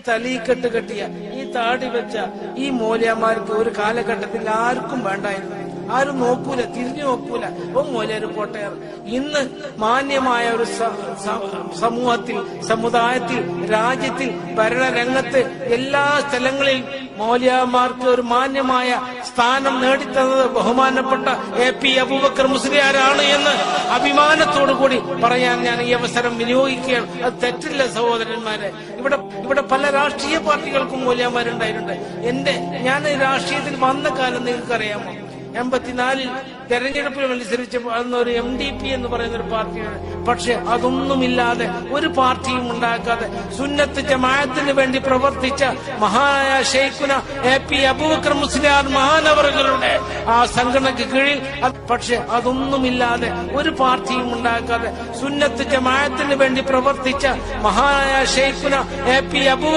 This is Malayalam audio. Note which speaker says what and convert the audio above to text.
Speaker 1: തലീക്കെട്ട് കെട്ടിയ, ഈ താടി വെച്ച ഈ മോലിയാമാർക്ക് ഒരു കാലഘട്ടത്തിൽ ആർക്കും വേണ്ടായിരുന്നു. ആരും നോക്കൂല, തിരിഞ്ഞു നോക്കൂല. മോലിയാര് പോട്ടെ. ഇന്ന് മാന്യമായ ഒരു സമൂഹത്തിൽ, സമുദായത്തിൽ, രാജ്യത്തിൽ, ഭരണരംഗത്ത് എല്ലാ സ്ഥലങ്ങളിൽ മൗലവിമാർക്ക് ഒരു മാന്യമായ സ്ഥാനം നേടിത്തന്നത് ബഹുമാനപ്പെട്ട AP അബൂബക്കർ മുസ്ലിയാരാണ് എന്ന് അഭിമാനത്തോടു കൂടി പറയാൻ ഞാൻ ഈ അവസരം വിനിയോഗിക്കുകയാണ്. അത് തെറ്റില്ല സഹോദരന്മാരെ. ഇവിടെ പല രാഷ്ട്രീയ പാർട്ടികൾക്കും മൗലവിമാരുണ്ടായിട്ടുണ്ട്. ഞാൻ രാഷ്ട്രീയത്തിൽ വന്ന കാലം നിങ്ങൾക്കറിയാമോ? 84 തെരഞ്ഞെടുപ്പിൽ മത്സരിച്ചപ്പോൾ അന്നൊരു MDP എന്ന് പറയുന്ന ഒരു പാർട്ടിയാണ്. പക്ഷെ അതൊന്നുമില്ലാതെ, ഒരു പാർട്ടിയും ഉണ്ടാക്കാതെ സുന്നത്ത് ജമാഅത്തിന് വേണ്ടി പ്രവർത്തിച്ച മഹാനായ ശൈഖുന AP അബൂബക്കർ മുസ്ലിയാർ മഹാനവറുകളുടെ ആ സംഘടനയ്ക്ക് കീഴിൽ, പക്ഷെ അതൊന്നുമില്ലാതെ, ഒരു പാർട്ടിയും ഉണ്ടാക്കാതെ സുന്നത്ത് ജമാഅത്തിന് വേണ്ടി പ്രവർത്തിച്ച മഹാനായ ശൈഖുന AP